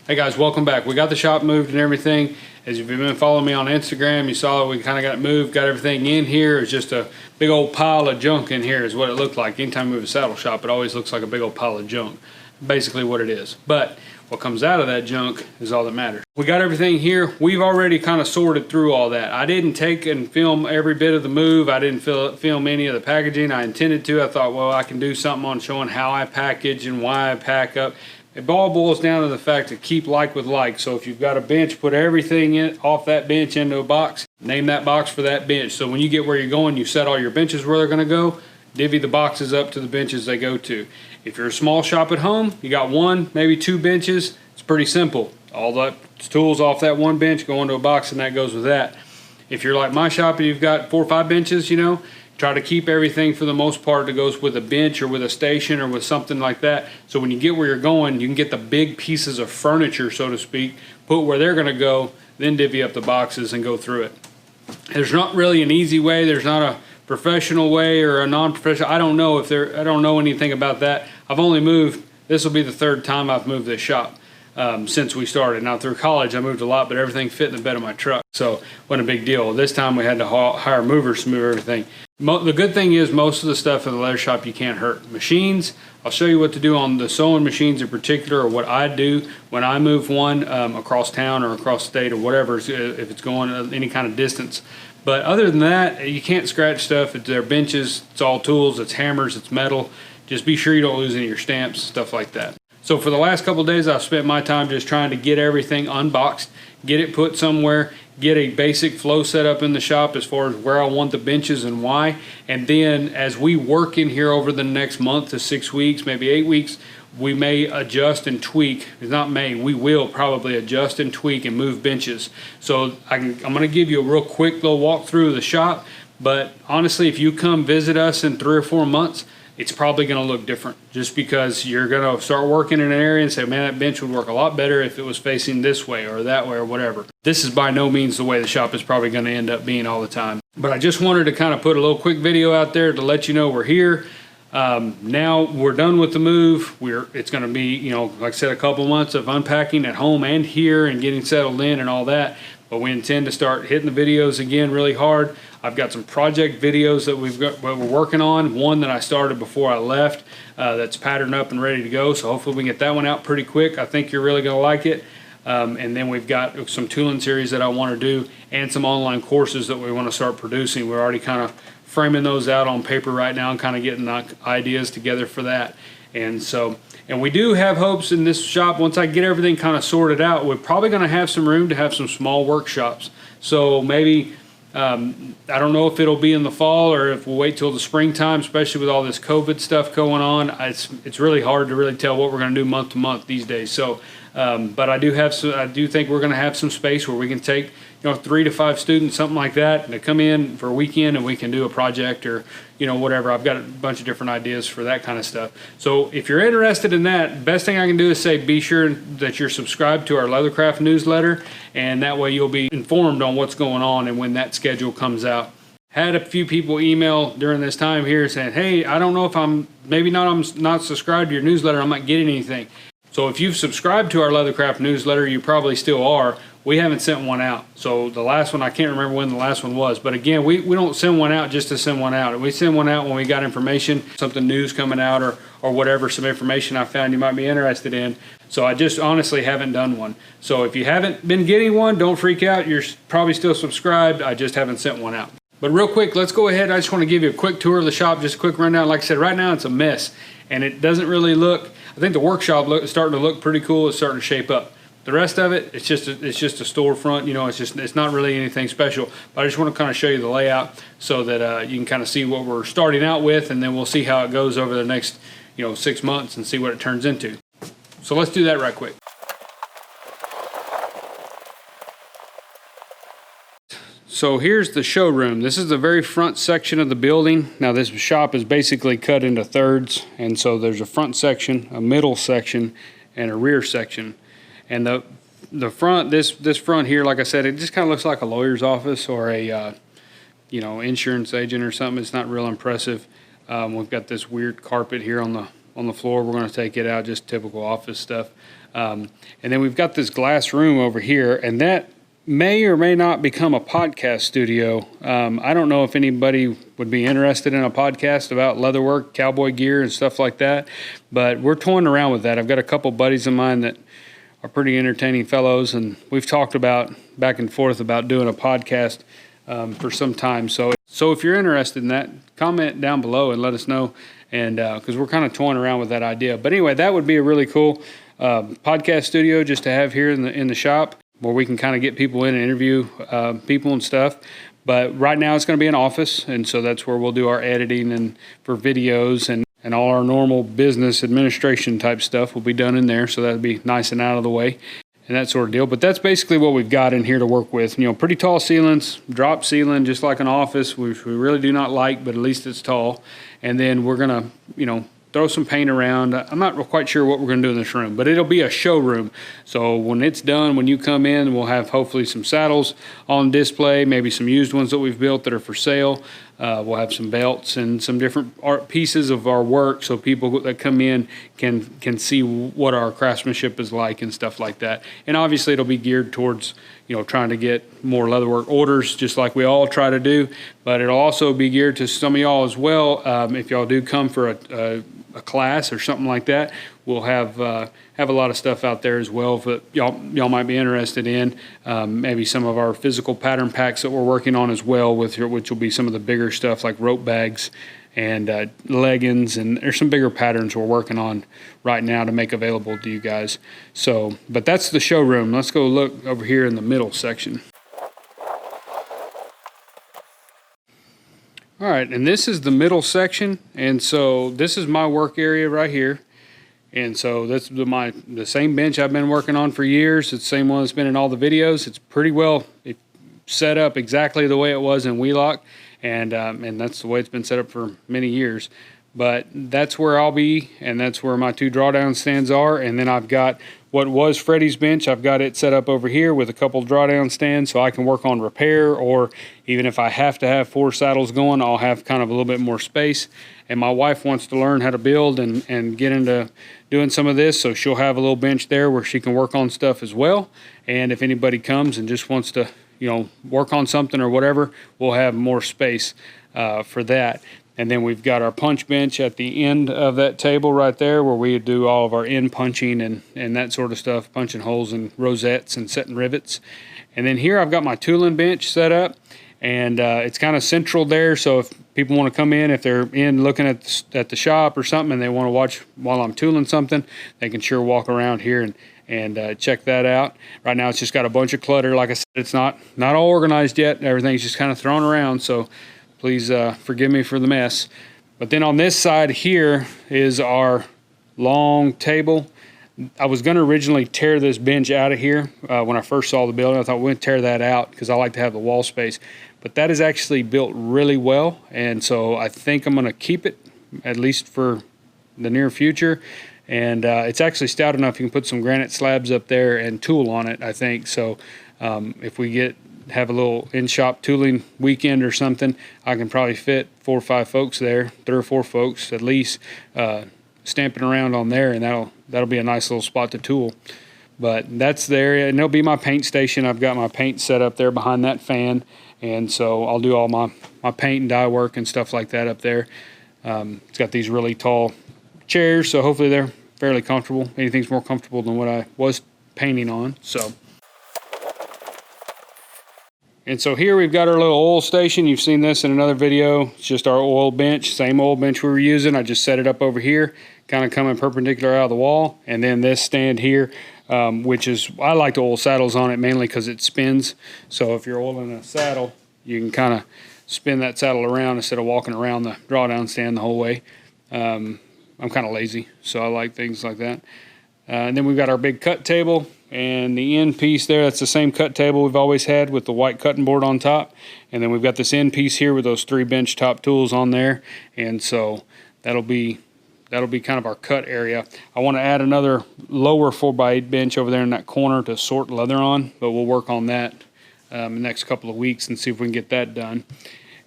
Hey guys, welcome back. We got the shop moved and everything. As you've been following me on Instagram, you saw that we kind of got it moved, got everything in here. It's just a big old pile of junk in here is what it looked like. Anytime we move a saddle shop, it always looks like a big old pile of junk. Basically what it is. But what comes out of that junk is all that matters. We got everything here. We've already kind of sorted through all that. I didn't take and film every bit of the move. I didn't film any of the packaging. I intended to. I thought, well, I can do something on showing how I package and why I pack up. It all boils down to the fact to keep like with like. So if you've got a bench, put everything in off that bench into a box. Name that box for that bench. So when you get where you're going, you set all your benches where they're going to go. Divvy the boxes up to the benches they go to. If you're a small shop at home, you got one, maybe two benches. It's pretty simple. All the tools off that one bench go into a box, and that goes with that. If you're like my shop and you've got 4 or 5 benches, you know, try to keep everything for the most part that goes with a bench or with a station or with something like that. So when you get where you're going, you can get the big pieces of furniture, so to speak, put where they're going to go, then divvy up the boxes and go through it. There's not really an easy way. There's not a professional way or a non-professional. I don't know anything about that. I've only moved, this will be the 3rd time I've moved this shop since we started. Now through college I moved a lot, but everything fit in the bed of my truck, so wasn't a big deal. This time we had to hire movers to move everything. The good thing is most of the stuff in the leather shop you can't hurt. Machines, I'll show you what to do on the sewing machines in particular, or what I do when I move one across town or across state or whatever, if it's going any kind of distance. But other than that, you can't scratch stuff. They're benches, it's all tools, it's hammers, it's metal. Just be sure you don't lose any of your stamps, stuff like that. So for the last couple of days, I've spent my time just trying to get everything unboxed, get it put somewhere, get a basic flow set up in the shop as far as where I want the benches and why. And then as we work in here over the next month to 6 weeks, maybe 8 weeks, we may adjust and tweak. It's not may, we will probably adjust and tweak and move benches. So I'm going to give you a real quick little walkthrough of the shop. But honestly, if you come visit us in 3 or 4 months, it's probably going to look different, just because you're going to start working in an area and say, man, that bench would work a lot better if it was facing this way or that way or whatever. This is by no means the way the shop is probably going to end up being all the time. But I just wanted to kind of put a little quick video out there to let you know we're here. Now we're done with the move. It's going to be, you know, like I said, a couple months of unpacking at home and here and getting settled in and all that. But we intend to start hitting the videos again really hard. I've got some project videos that we're working on. One that I started before I left that's patterned up and ready to go. So hopefully we can get that one out pretty quick. I think you're really going to like it. And then we've got some tooling series that I want to do and some online courses that we want to start producing. We're already kind of framing those out on paper right now and kind of getting the ideas together for that. And we do have hopes in this shop, once I get everything kind of sorted out, we're probably going to have some room to have some small workshops. So maybe, I don't know if it'll be in the fall or if we'll wait till the springtime, especially with all this COVID stuff going on. It's really hard to really tell what we're going to do month to month these days. So, but I do think we're going to have some space where we can take, you know, 3 to 5 students, something like that, to come in for a weekend and we can do a project or, you know, whatever. I've got a bunch of different ideas for that kind of stuff. So if you're interested in that, best thing I can do is say be sure that you're subscribed to our Leathercraft newsletter, and that way you'll be informed on what's going on and when that schedule comes out. Had a few people email during this time here saying, hey, I don't know if I'm not subscribed to your newsletter, I'm not getting anything. So if you've subscribed to our Leathercraft newsletter, you probably still are. We haven't sent one out. So the last one, I can't remember when the last one was. But again, we don't send one out just to send one out. We send one out when we got information, something news coming out or whatever, some information I found you might be interested in. So I just honestly haven't done one. So if you haven't been getting one, don't freak out. You're probably still subscribed. I just haven't sent one out. But real quick, let's go ahead. I just want to give you a quick tour of the shop, just a quick rundown. Like I said, right now it's a mess. And it doesn't really look, I think the workshop is starting to look pretty cool. It's starting to shape up. The rest of it, it's just a storefront. You know, it's not really anything special. But I just want to kind of show you the layout so that you can kind of see what we're starting out with, and then we'll see how it goes over the next, you know, 6 months and see what it turns into. So let's do that right quick. So here's the showroom. This is the very front section of the building. Now this shop is basically cut into thirds, and so there's a front section, a middle section, and a rear section. And the front, this front here, like I said, it just kind of looks like a lawyer's office or a you know, insurance agent or something. It's not real impressive. We've got this weird carpet here on on the floor. We're going to take it out, just typical office stuff. And then we've got this glass room over here, and that may or may not become a podcast studio. I don't know if anybody would be interested in a podcast about leatherwork, cowboy gear, and stuff like that, but we're toying around with that. I've got a couple buddies of mine that are pretty entertaining fellows, and we've talked about back and forth about doing a podcast for some time. So if you're interested in that, comment down below and let us know, and because we're kind of toying around with that idea. But anyway, that would be a really cool podcast studio just to have here in the shop, where we can kind of get people in and interview people and stuff. But right now it's going to be an office, and so that's where we'll do our editing and for videos, and all our normal business administration type stuff will be done in there. So that'll be nice and out of the way and that sort of deal. But that's basically what we've got in here to work with. You know, pretty tall ceilings, drop ceiling, just like an office, which we really do not like, but at least it's tall. And then we're going to, you know, throw some paint around. I'm not quite sure what we're going to do in this room, but it'll be a showroom. So when it's done, when you come in, we'll have hopefully some saddles on display, maybe some used ones that we've built that are for sale. We'll have some belts and some different art pieces of our work, so people that come in can see what our craftsmanship is like and stuff like that. And obviously it'll be geared towards, you know, trying to get more leatherwork orders, just like we all try to do. But it'll also be geared to some of y'all as well. If y'all do come for a class or something like that, we'll have a lot of stuff out there as well that y'all might be interested in. Maybe some of our physical pattern packs that we're working on as well, which will be some of the bigger stuff like rope bags and leggings, and there's some bigger patterns we're working on right now to make available to you guys. So, but that's the showroom. Let's go look over here in the middle section. All right, and this is the middle section, and so this is my work area right here. And so that's the same bench I've been working on for years. It's the same one that's been in all the videos. It's pretty well set up exactly the way it was in Wheelock, and that's the way it's been set up for many years. But that's where I'll be, and that's where my two drawdown stands are. And then I've got what was Freddie's bench. I've got it set up over here with a couple drawdown stands, so I can work on repair, or even if I have to have 4 saddles going, I'll have kind of a little bit more space. And my wife wants to learn how to build and get into doing some of this, so she'll have a little bench there where she can work on stuff as well. And if anybody comes and just wants to, you know, work on something or whatever, we'll have more space for that. And then we've got our punch bench at the end of that table right there, where we do all of our end punching and that sort of stuff, punching holes and rosettes and setting rivets. And then here I've got my tooling bench set up, and it's kind of central there, so if people want to come in, if they're in looking at the shop or something and they want to watch while I'm tooling something, they can sure walk around here and check that out. Right now it's just got a bunch of clutter. Like I said, it's not all organized yet. Everything's just kind of thrown around, so please forgive me for the mess. But then on this side here is our long table. I was going to originally tear this bench out of here when I first saw the building. I thought we'd tear that out because I like to have the wall space. But that is actually built really well, and so I think I'm going to keep it, at least for the near future. And it's actually stout enough you can put some granite slabs up there and tool on it, I think. So if we have a little in-shop tooling weekend or something, I can probably fit 4 or 5 folks there, 3 or 4 folks at least, stamping around on there, and that'll be a nice little spot to tool. But that's the area, and there'll be my paint station. I've got my paint set up there behind that fan, and so I'll do all my paint and dye work and stuff like that up there. It's got these really tall chairs, so hopefully they're fairly comfortable. Anything's more comfortable than what I was painting on. And so here we've got our little oil station. You've seen this in another video. It's just our oil bench, same oil bench we were using. I just set it up over here, kind of coming perpendicular out of the wall. And then this stand here, which is, I like to oil saddles on it mainly because it spins. So if you're oiling a saddle, you can kind of spin that saddle around instead of walking around the drawdown stand the whole way. I'm kind of lazy, so I like things like that. And then we've got our big cut table, and the end piece there, that's the same cut table we've always had with the white cutting board on top. And then we've got this end piece here with those 3 bench top tools on there, and so that'll be kind of our cut area. I want to add another lower 4x8 bench over there in that corner to sort leather on, but we'll work on that in the next couple of weeks and see if we can get that done.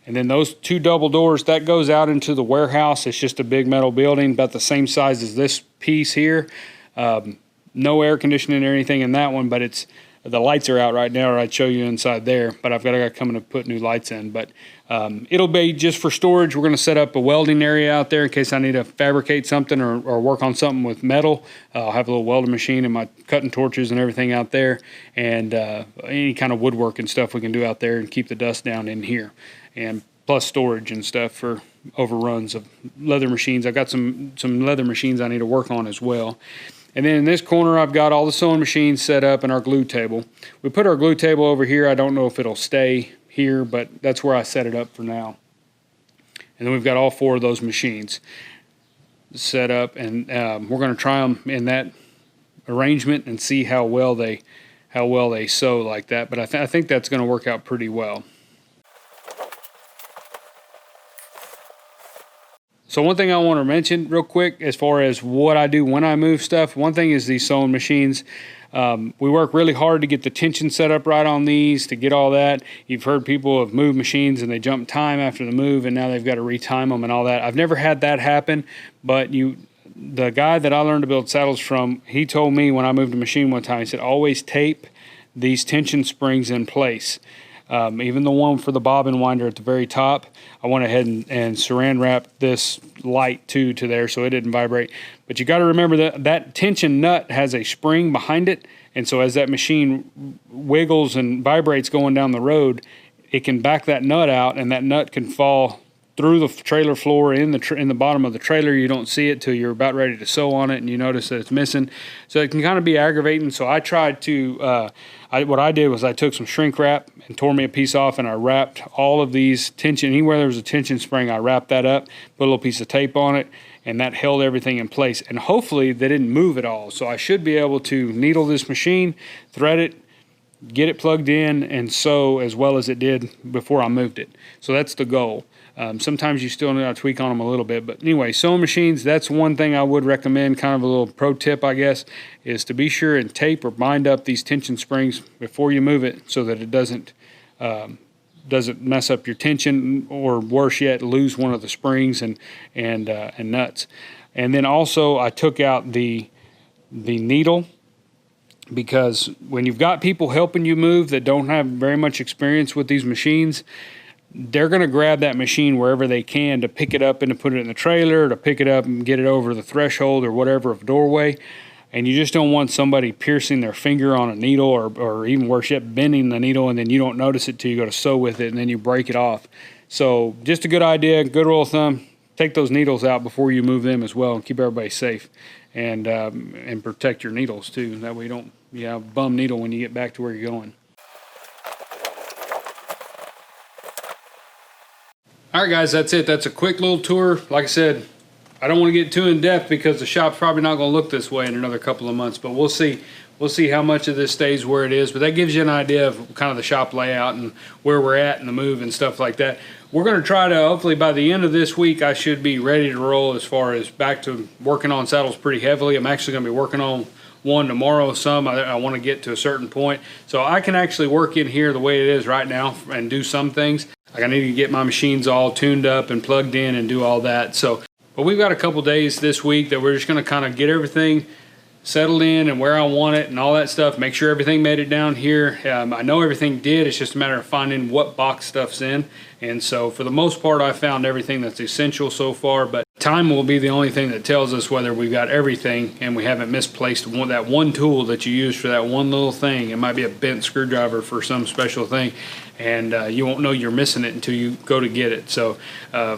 And then those 2 double doors, that goes out into the warehouse. It's just a big metal building about the same size as this piece here. No air conditioning or anything in that one, but it's the lights are out right now, or I'd show you inside there, but I've got to come and put new lights in. But it'll be just for storage. We're going to set up a welding area out there in case I need to fabricate something or work on something with metal. I'll have a little welding machine and my cutting torches and everything out there, and any kind of woodwork and stuff we can do out there and keep the dust down in here. And plus storage and stuff for overruns of leather machines. I've got some leather machines I need to work on as well. And then in this corner, I've got all the sewing machines set up and our glue table. We put our glue table over here. I don't know if it'll stay here, but that's where I set it up for now. And then we've got all 4 of those machines set up, and we're going to try them in that arrangement and see how well they sew like that. But I think that's going to work out pretty well. So one thing I want to mention real quick as far as what I do when I move stuff, one thing is these sewing machines. We work really hard to get the tension set up right on these, to get all that. You've heard people have moved machines and they jump time after the move and now they've got to retime them and all that. I've never had that happen, but the guy that I learned to build saddles from, he told me when I moved a machine one time, he said, always tape these tension springs in place. Even the one for the bobbin winder at the very top, I went ahead and saran wrapped this light to there so it didn't vibrate. But you got to remember that tension nut has a spring behind it, and so as that machine wiggles and vibrates going down the road, it can back that nut out, and that nut can fall through the trailer floor in the bottom of the trailer. You don't see it till you're about ready to sew on it, and you notice that it's missing. So it can kind of be aggravating. So I tried to. What I did was I took some shrink wrap and tore me a piece off, and I wrapped all of these tension. Anywhere there was a tension spring, I wrapped that up, put a little piece of tape on it, and that held everything in place. And hopefully they didn't move at all. So I should be able to needle this machine, thread it, get it plugged in, and sew as well as it did before I moved it. So that's the goal. Sometimes you still need to tweak on them a little bit. But anyway, sewing machines, that's one thing I would recommend, kind of a little pro tip, I guess, is to be sure and tape or bind up these tension springs before you move it so that it doesn't mess up your tension, or worse yet, lose one of the springs and nuts. And then also I took out the needle, because when you've got people helping you move that don't have very much experience with these machines, they're going to grab that machine wherever they can to pick it up and to put it in the trailer, to pick it up and get it over the threshold or whatever of doorway. And you just don't want somebody piercing their finger on a needle, or even worse yet, bending the needle, and then you don't notice it till you go to sew with it and then you break it off. So just a good idea, good rule of thumb, take those needles out before you move them as well, and keep everybody safe, and protect your needles too. That way you don't have a bum needle when you get back to where you're going. All right, guys, that's it. That's a quick little tour. Like I said, I don't want to get too in depth because the shop's probably not going to look this way in another couple of months, but we'll see. We'll see how much of this stays where it is, but that gives you an idea of kind of the shop layout and where we're at and the move and stuff like that. We're going to try to, hopefully by the end of this week, I should be ready to roll as far as back to working on saddles pretty heavily. I'm actually going to be working on one tomorrow. I want to get to a certain point, so I can actually work in here the way it is right now and do some things. Like I need to get my machines all tuned up and plugged in and do all that. So, but we've got a couple days this week that we're just going to kind of get everything settled in and where I want it and all that stuff. Make sure everything made it down here. I know everything did. It's just a matter of finding what box stuff's in. And so for the most part, I found everything that's essential so far, but time will be the only thing that tells us whether we've got everything and we haven't misplaced that one tool that you use for that one little thing. It might be a bent screwdriver for some special thing, and you won't know you're missing it until you go to get it. So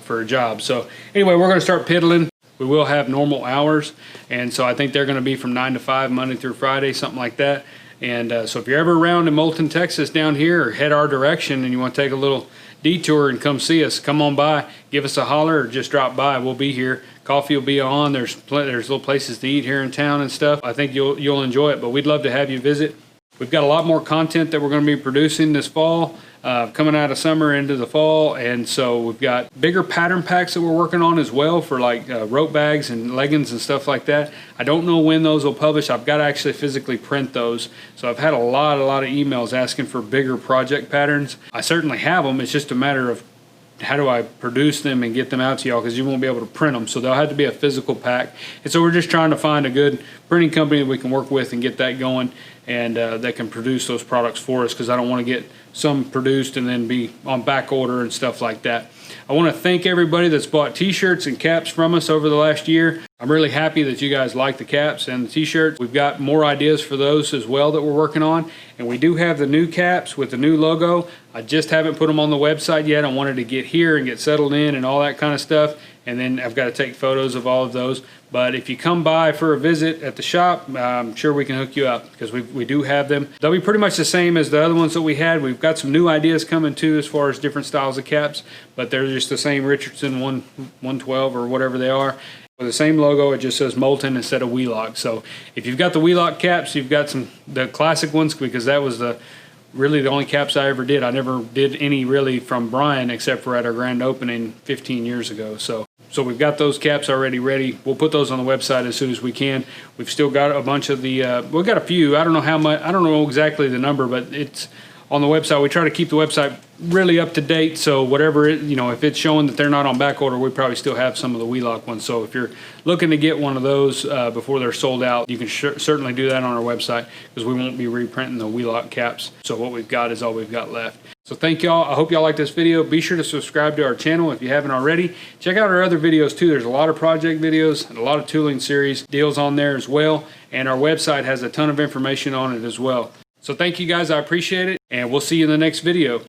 for a job. So anyway, we're going to start piddling. We will have normal hours, and so I think they're going to be from 9 to 5 Monday through Friday, something like that. And so if you're ever around in Moulton, Texas down here, or head our direction and you want to take a little detour and come see us, come on by, give us a holler, or just drop by. We'll be here. Coffee will be on. There's little places to eat here in town and stuff. I think you'll enjoy it, but we'd love to have you visit. We've got a lot more content that we're going to be producing this fall, coming out of summer into the fall, and so we've got bigger pattern packs that we're working on as well for like rope bags and leggings and stuff like that. I don't know when those will publish. I've got to actually physically print those, so I've had a lot of emails asking for bigger project patterns. I certainly have them. It's just a matter of I produce them and get them out to y'all, because you won't be able to print them, so they'll have to be a physical pack. And so we're just trying to find a good printing company that we can work with and get that going, and that can produce those products for us, because I don't want to get some produced and then be on back order and stuff like that. I want to thank everybody that's bought t-shirts and caps from us over the last year. I'm really happy that you guys like the caps and the t-shirts. We've got more ideas for those as well that we're working on, and we do have the new caps with the new logo. I just haven't put them on the website yet. I wanted to get here and get settled in and all that kind of stuff, and then I've got to take photos of all of those. But if you come by for a visit at the shop, I'm sure we can hook you up, because we do have them. They'll be pretty much the same as the other ones that we had. We've got some new ideas coming too as far as different styles of caps, but they're just the same Richardson 112 or whatever they are. With the same logo, it just says Molten instead of Wheelock. So if you've got the Wheelock caps, you've got the classic ones, because that was really the only caps I ever did. I never did any really from Brian except for at our grand opening 15 years ago. So we've got those caps already ready. We'll put those on the website as soon as we can. We've still got a bunch of the, we've got a few. I don't know how much, I don't know exactly the number, but it's on the website. We try to keep the website really up to date, so whatever if it's showing that they're not on back order, we probably still have some of the Wheelock ones. So if you're looking to get one of those before they're sold out, you can certainly do that on our website, because we won't be reprinting the Wheelock caps. So what we've got is all we've got left. So thank y'all. I hope y'all like this video. Be sure to subscribe to our channel if you haven't already. Check out our other videos too. There's a lot of project videos and a lot of tooling series deals on there as well, and our website has a ton of information on it as well. So thank you guys, I appreciate it, and we'll see you in the next video.